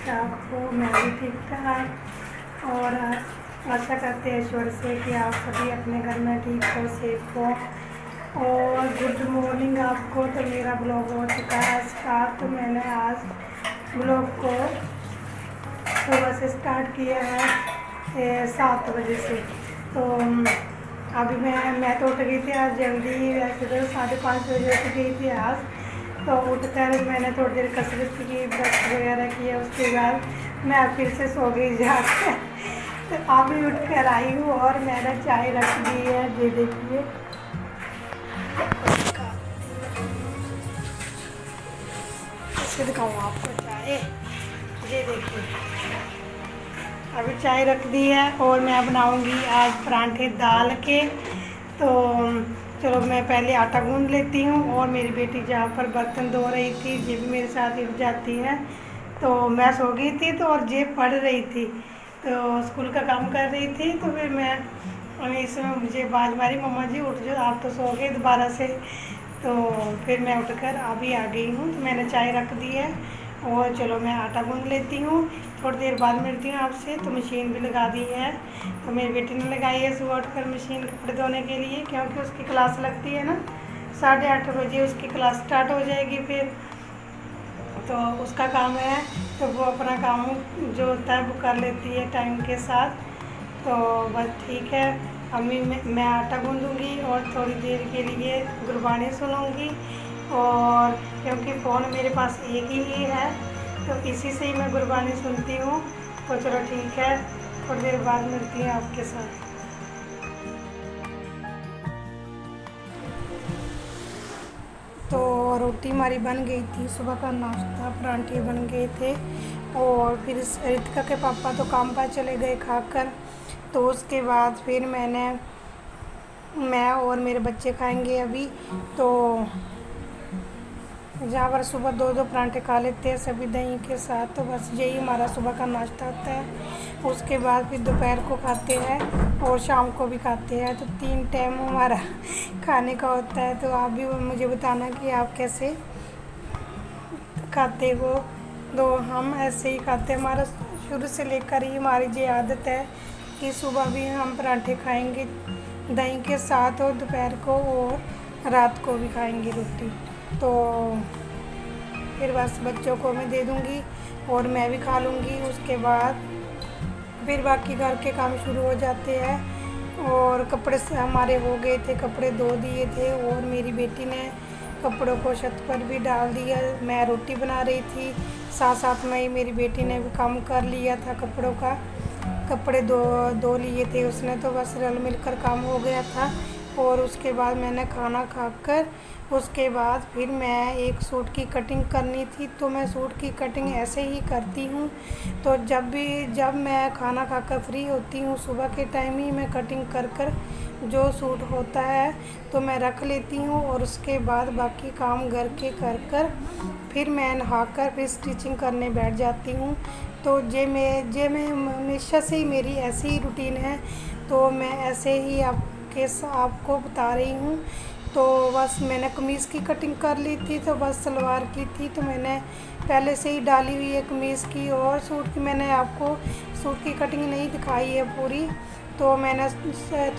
कैसे आप हो? मैं भी ठीक ठाक। और आशा करते हैं ईश्वर से कि आप सभी अपने घर में ठीक हो, सेफ हो। और गुड मॉर्निंग आपको। तो मेरा ब्लॉग हो चुका है स्टार्ट। तो मैंने आज ब्लॉग को सुबह से स्टार्ट किया है 7 बजे से। तो अभी मैं तो उठ गई थी आज जल्दी, वैसे तो 5:30 बजे उठ गई थी आज। तो उठकर मैंने थोड़ी देर कसरत की, ब्रश वगैरह किया, उसके बाद मैं फिर से सो गई जाकर। तो अभी उठ कर आई हूँ और मैंने चाय रख दी है। ये देखिए, कैसे दिखाऊँ आपको चाय। ये देखिए, अभी चाय रख दी है और मैं बनाऊंगी आज परांठे दाल के। तो चलो मैं पहले आटा गूंद लेती हूँ। और मेरी बेटी जहाँ पर बर्तन धो रही थी, ये भी मेरे साथ उठ जाती है। तो मैं सो गई थी तो और ये पढ़ रही थी, तो स्कूल का काम कर रही थी। तो फिर मैं इसमें मुझे आवाज़ मारी, मम्मा जी उठ जाओ, आप तो सो गए दोबारा से। तो फिर मैं उठकर अभी आ गई हूँ। तो मैंने चाय रख दी है और चलो मैं आटा गूंद लेती हूँ। थोड़ी देर बाद मिलती हूँ आपसे। तो मशीन भी लगा दी है, तो मेरी बेटी ने लगाई है सुबह उठकर मशीन कपड़े धोने के लिए, क्योंकि उसकी क्लास लगती है ना 8:30 बजे उसकी क्लास स्टार्ट हो जाएगी फिर। तो उसका काम है, तो वो अपना काम जो होता है वो कर लेती है टाइम के साथ। तो बस ठीक है। अम्मी मैं आटा गूंदूँगी और थोड़ी देर के लिए गुरबानी सुनूँगी। और क्योंकि फ़ोन मेरे पास एक ही है, तो इसी से ही मैं गुरबानी सुनती हूँ। तो चलो ठीक है, थोड़ी देर बाद मिलती हैं आपके साथ। तो रोटी हमारी बन गई थी, सुबह का नाश्ता परांठे बन गए थे। और फिर रितिका के पापा तो काम पर चले गए खाकर। तो उसके बाद फिर मैं और मेरे बच्चे खाएंगे अभी। तो जहाँ पर सुबह 2-2 परांठे खा लेते हैं सभी दही के साथ। तो बस यही हमारा सुबह का नाश्ता होता है। उसके बाद फिर दोपहर को खाते हैं और शाम को भी खाते हैं। तो 3 टाइम हमारा खाने का होता है। तो आप भी मुझे बताना कि आप कैसे खाते हो। तो हम ऐसे ही खाते हैं, हमारा शुरू से लेकर ही हमारी ये आदत है कि सुबह भी हम परांठे खाएंगे दही के साथ, और दोपहर को और रात को भी खाएंगे रोटी। तो फिर बस बच्चों को मैं दे दूँगी और मैं भी खा लूँगी। उसके बाद फिर बाकी घर के काम शुरू हो जाते हैं। और कपड़े से हमारे हो गए थे, कपड़े धो दिए थे और मेरी बेटी ने कपड़ों को छत पर भी डाल दिया। मैं रोटी बना रही थी, साथ साथ में ही मेरी बेटी ने भी काम कर लिया था कपड़ों का। कपड़े धो लिए थे उसने, तो बस रल मिलकर काम हो गया था। और उसके बाद मैंने खाना खाकर उसके बाद फिर मैं एक सूट की कटिंग करनी थी। तो मैं सूट की कटिंग ऐसे ही करती हूँ। तो जब मैं खाना खाकर फ्री होती हूँ सुबह के टाइम ही मैं कटिंग कर जो सूट होता है तो मैं रख लेती हूँ। और उसके बाद बाकी काम घर के कर फिर मैं नहाकर फिर स्टिचिंग करने बैठ जाती हूँ। तो मैं हमेशा से ही मेरी ऐसी ही रूटीन है। तो मैं ऐसे ही आपको बता रही हूँ। तो बस मैंने कमीज़ की कटिंग कर ली थी, तो बस सलवार की थी तो मैंने पहले से ही डाली हुई है कमीज़ की। और सूट की मैंने आपको सूट की कटिंग नहीं दिखाई है पूरी, तो मैंने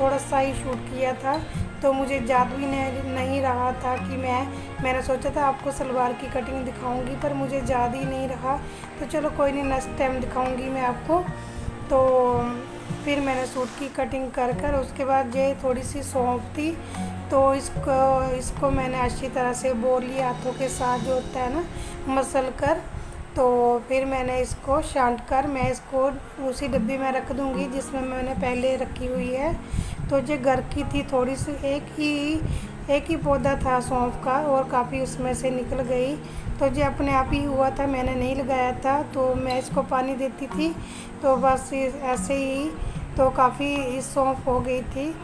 थोड़ा सा ही शूट किया था। तो मुझे याद भी नहीं रहा था कि मैंने सोचा था आपको सलवार की कटिंग दिखाऊंगी, पर मुझे याद ही नहीं रहा। तो चलो कोई नहीं, नेक्स्ट टाइम दिखाऊंगी मैं आपको। तो फिर मैंने सूट की कटिंग कर उसके बाद ये थोड़ी सी सौंफ थी, तो इसको मैंने अच्छी तरह से बोल लिया हाथों के साथ, जो होता है ना मसल कर। तो फिर मैंने इसको छांट कर मैं इसको उसी डब्बी में रख दूँगी जिसमें मैंने पहले रखी हुई है। तो ये घर की थी, थोड़ी सी एक ही पौधा था सौंफ का और काफ़ी उसमें से निकल गई। तो ये अपने आप ही हुआ था, मैंने नहीं लगाया था। तो मैं इसको पानी देती थी, तो बस ऐसे ही तो काफ़ी सौंफ हो गई थी।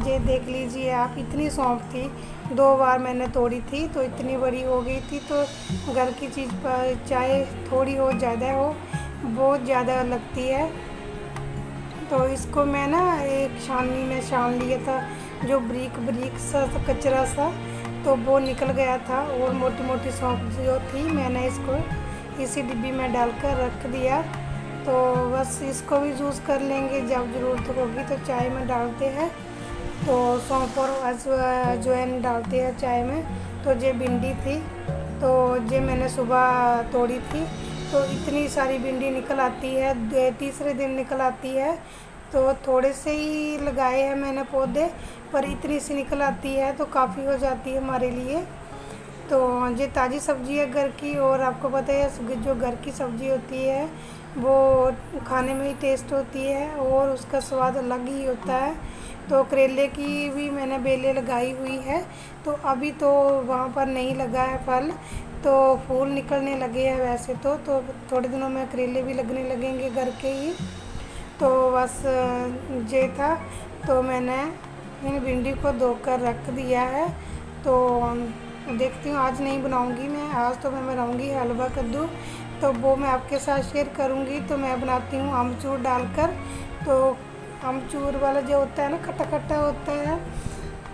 ये देख लीजिए आप, इतनी सौंफ थी, 2 बार मैंने तोड़ी थी तो इतनी बड़ी हो गई थी। तो घर की चीज़ पर चाहे थोड़ी हो ज़्यादा हो, बहुत ज़्यादा लगती है। तो इसको मैं ना एक छाननी में छान लिया था, जो बरीक सा कचरा सा, तो वो निकल गया था। और मोटी मोटी सौंफ जो थी मैंने इसको इसी डिब्बी में डालकर रख दिया। तो बस इसको भी यूज़ कर लेंगे, जब ज़रूरत होगी तो चाय में डालते हैं। तो सौंफ और अजवाइन डालते हैं चाय में। तो ये भिंडी थी, तो ये मैंने सुबह तोड़ी थी। तो इतनी सारी भिंडी निकल आती है, तीसरे दिन निकल आती है। तो थोड़े से ही लगाए हैं मैंने पौधे, पर इतनी सी निकल आती है तो काफ़ी हो जाती है हमारे लिए। तो ये ताज़ी सब्ज़ी है घर की, और आपको पता है जो घर की सब्ज़ी होती है वो खाने में ही टेस्ट होती है और उसका स्वाद अलग ही होता है। तो करेले की भी मैंने बेलें लगाई हुई है। तो अभी तो वहाँ पर नहीं लगा है फल, तो फूल निकलने लगे हैं वैसे तो थोड़े दिनों में करेले भी लगने लगेंगे घर के ही। तो बस ये था। तो मैंने इन भिंडी को धोकर रख दिया है। तो देखती हूँ, आज नहीं बनाऊँगी मैं, आज तो मैं बनाऊँगी हलवा कद्दू। तो वो मैं आपके साथ शेयर करूँगी। तो मैं बनाती हूँ अमचूर डालकर। तो अमचूर वाला जो होता है ना, खट्टा खट्टा होता है,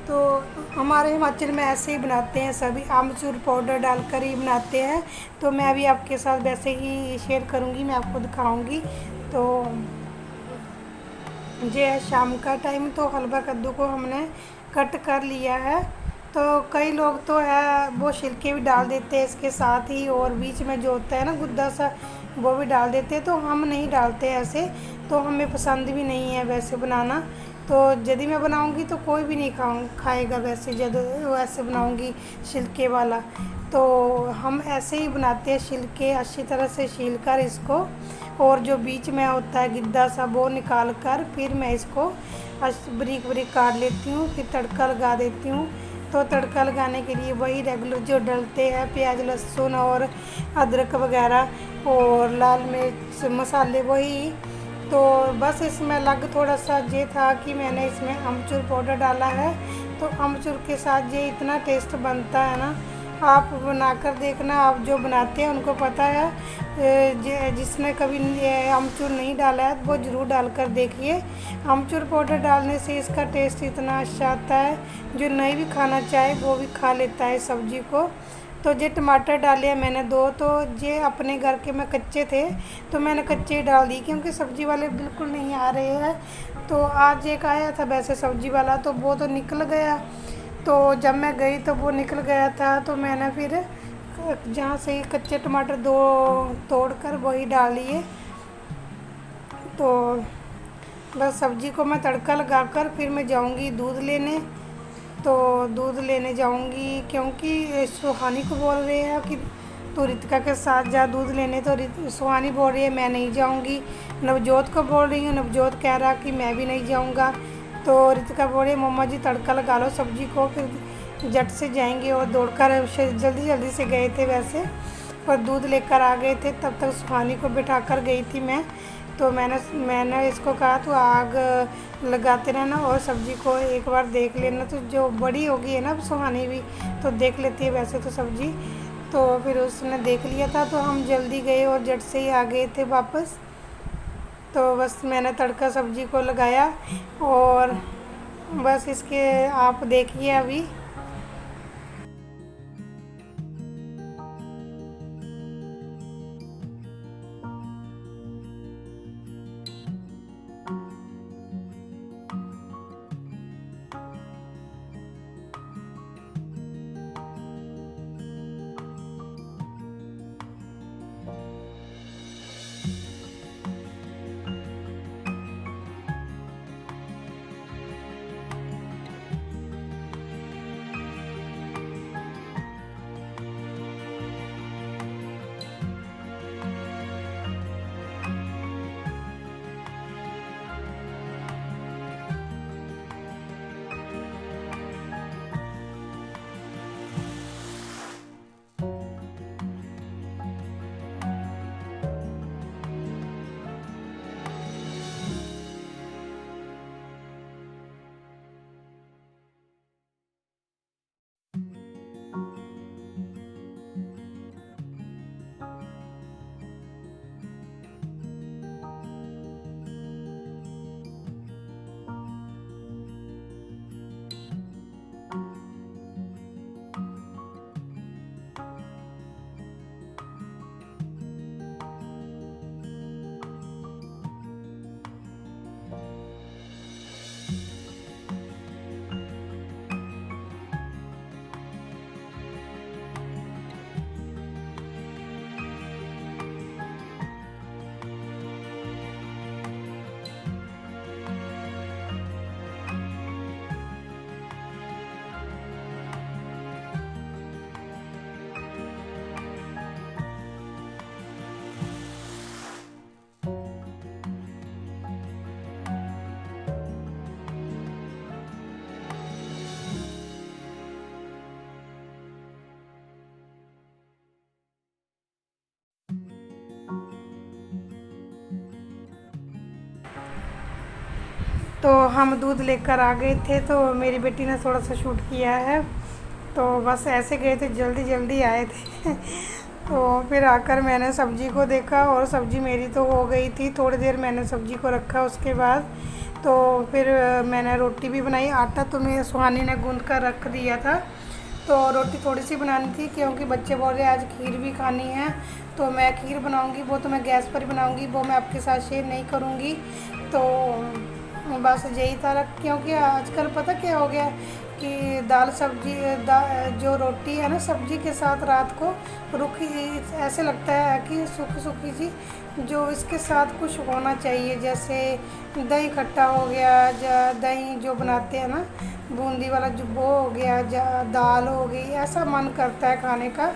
तो हमारे हिमाचल में ऐसे ही बनाते हैं सभी, आमचूर पाउडर डालकर ही बनाते हैं। तो मैं अभी आपके साथ वैसे ही शेयर करूँगी, मैं आपको दिखाऊँगी। तो ये है शाम का टाइम। तो हलवा कद्दू को हमने कट कर लिया है। तो कई लोग तो है वो छिलके भी डाल देते हैं इसके साथ ही, और बीच में जो होता है ना गुद्दा सा, वो भी डाल देते हैं। तो हम नहीं डालते ऐसे, तो हमें पसंद भी नहीं है वैसे बनाना। तो यदि मैं बनाऊंगी तो कोई भी नहीं खाएगा वैसे, जब वैसे बनाऊंगी छिलके वाला। तो हम ऐसे ही बनाते हैं, छिलके अच्छी तरह से छील कर इसको, और जो बीच में होता है गिद्दा सा वो निकाल कर फिर मैं इसको बारीक बारीक काट लेती हूँ, फिर तड़का लगा देती हूँ। तो तड़का लगाने के लिए वही रेगुलर जो डलते हैं, प्याज लहसुन और अदरक वगैरह और लाल मिर्च मसाले वही। तो बस इसमें अलग थोड़ा सा ये था कि मैंने इसमें अमचूर पाउडर डाला है। तो अमचूर के साथ ये इतना टेस्ट बनता है ना, आप बनाकर देखना। आप जो बनाते हैं उनको पता है, जिसने कभी अमचूर नहीं डाला है वो ज़रूर डालकर देखिए। अमचूर पाउडर डालने से इसका टेस्ट इतना अच्छा आता है, जो नहीं भी खाना चाहे वो भी खा लेता है सब्ज़ी को। तो ये टमाटर डाले मैंने 2, तो ये अपने घर के में कच्चे थे तो मैंने कच्चे ही डाल दी, क्योंकि सब्ज़ी वाले बिल्कुल नहीं आ रहे हैं। तो आज एक आया था वैसे सब्ज़ी वाला, तो वो तो निकल गया। तो जब मैं गई तो वो निकल गया था। तो मैंने फिर जहाँ से कच्चे टमाटर 2 तोड़कर वही डाल लिए। तो बस सब्ज़ी को मैं तड़का लगाकर फिर मैं जाऊँगी दूध लेने। तो दूध लेने जाऊँगी, क्योंकि सुहानी को बोल रहे हैं कि तो रितिका के साथ जा दूध लेने। तो सुहानी बोल रही है मैं नहीं जाऊँगी। नवजोत को बोल रही हूँ, नवजोत कह रहा कि मैं भी नहीं जाऊँगा। तो रितिका बोल रही है मम्मा जी तड़का लगा लो सब्ज़ी को, फिर झट से जाएंगे। और दौड़कर जल्दी जल्दी से गए थे वैसे, और दूध लेकर आ गए थे। तब तक सुहानी को बिठा कर गई थी मैं। तो मैंने इसको कहा तो आग लगाते रहना और सब्ज़ी को एक बार देख लेना। तो जो बड़ी होगी है ना सुहानी भी, तो देख लेती है वैसे तो सब्ज़ी। तो फिर उसने देख लिया था, तो हम जल्दी गए और झट से ही आ गए थे वापस। तो बस मैंने तड़का सब्ज़ी को लगाया, और बस इसके आप देखिए अभी। तो हम दूध लेकर आ गए थे, तो मेरी बेटी ने थोड़ा सा शूट किया है। तो बस ऐसे गए थे, जल्दी जल्दी आए थे। तो फिर आकर मैंने सब्ज़ी को देखा और सब्ज़ी मेरी तो हो गई थी। थोड़ी देर मैंने सब्ज़ी को रखा, उसके बाद तो फिर मैंने रोटी भी बनाई। आटा तो मेरे सुहानी ने गूंद कर रख दिया था, तो रोटी थोड़ी सी बनानी थी क्योंकि बच्चे बोल रहे आज खीर भी खानी है। तो मैं खीर बनाऊंगी, वो तो मैं गैस पर ही बनाऊंगी, वो मैं आपके साथ शेयर नहीं करूंगी। तो बस यही था, क्योंकि आजकल पता क्या हो गया कि दाल सब्जी जो रोटी है ना सब्जी के साथ रात को रुखी, ऐसे लगता है कि सूखी सूखी सी, जो इसके साथ कुछ होना चाहिए, जैसे दही खट्टा हो गया, दही जो बनाते हैं ना बूंदी वाला, जो वो हो गया, दाल हो गई, ऐसा मन करता है खाने का।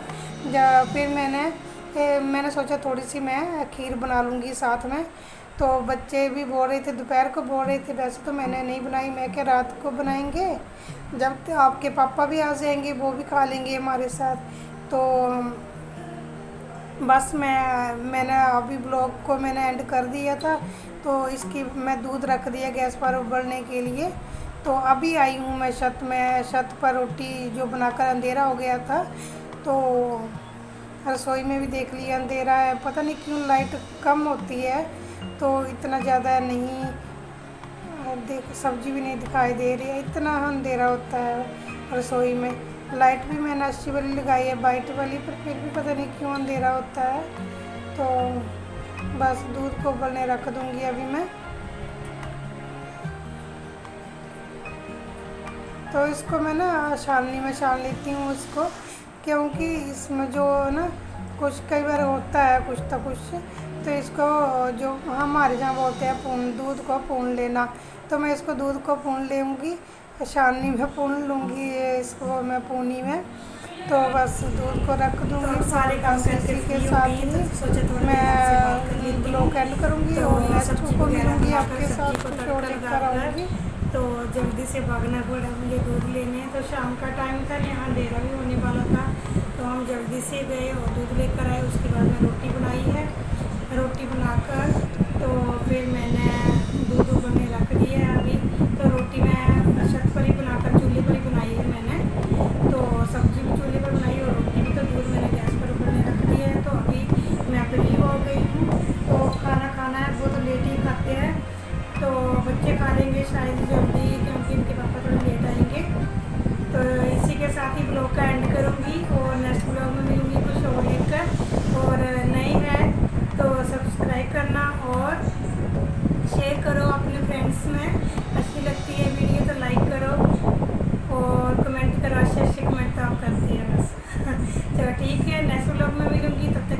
फिर मैंने सोचा थोड़ी सी मैं खीर बना लूँगी साथ में। तो बच्चे भी बोल रहे थे, दोपहर को बोल रहे थे, वैसे तो मैंने नहीं बनाई, मैं क्या रात को बनाएंगे, जब आपके पापा भी आ जाएंगे वो भी खा लेंगे हमारे साथ। तो बस मैंने अभी ब्लॉग को मैंने एंड कर दिया था। तो इसकी मैं दूध रख दिया गैस पर उबलने के लिए। तो अभी आई हूँ मैं छत पर रोटी जो बनाकर, अंधेरा हो गया था। तो रसोई में भी देख लिया अंधेरा है, पता नहीं क्यों लाइट कम होती है, तो इतना ज़्यादा नहीं देख, सब्जी भी नहीं दिखाई दे रही है, इतना अंधेरा होता है रसोई में। लाइट भी मैंने अच्छी वाली लगाई है, वाइट वाली, पर फिर भी पता नहीं क्यों अंधेरा होता है। तो बस दूध को उबलने रख दूँगी अभी मैं। तो इसको मैं ना छाननी में छान लेती हूँ इसको, क्योंकि इसमें जो ना कुछ कई बार होता है कुछ तो कुछ, तो इसको जो हमारे जहाँ बोलते हैं दूध को पून लेना, तो मैं इसको दूध को पून लूँगी, छाननी में पून लूँगी इसको मैं पूनी में। तो बस दूध को रख दूँगी, सारे काम इसी के साथ ही मैं ब्लॉग एंड करूँगी और नेक्स्ट को मिलूँगी आपके साथ कुछ और लेकर आऊँगी। तो जल्दी से भागना पड़ा मुझे दूध लेने, तो शाम का टाइम था, यहाँ अंधेरा भी होने वाला था, तो हम जल्दी से गए और दूध लेकर आए। उसके बाद मैं रोटी बनाई है, रोटी बनाकर तो फिर मैंने दूध उबलने रख दिया है अभी। तो रोटी मैं छत पर ही बनाकर चूल्हे पर ही बनाई है मैंने, तो सब्जी भी चूल्हे पर बनाई और रोटी भी, तो दूध मैंने गैस पर उबलने रख दिया है। तो अभी मैं फ्री हो गई हूँ, तो खाना है, वो तो लेट ही खाते हैं, तो बच्चे खा लेंगे शायद जल्दी, क्योंकि इनके पापा थोड़ा लेट आएंगे। तो इसी के साथ ही ब्लॉग का एंड करूँगी और नेक्स्ट ब्लॉग में मिलूँगी कुछ और लेकर। और नई है तो सब्सक्राइब करना और शेयर करो अपने फ्रेंड्स में, अच्छी लगती है वीडियो तो लाइक करो और कमेंट करो, अच्छे कमेंट तो आप करती है बस। चलो ठीक है, नेक्स्ट ब्लॉग में मिलूँगी, तब तक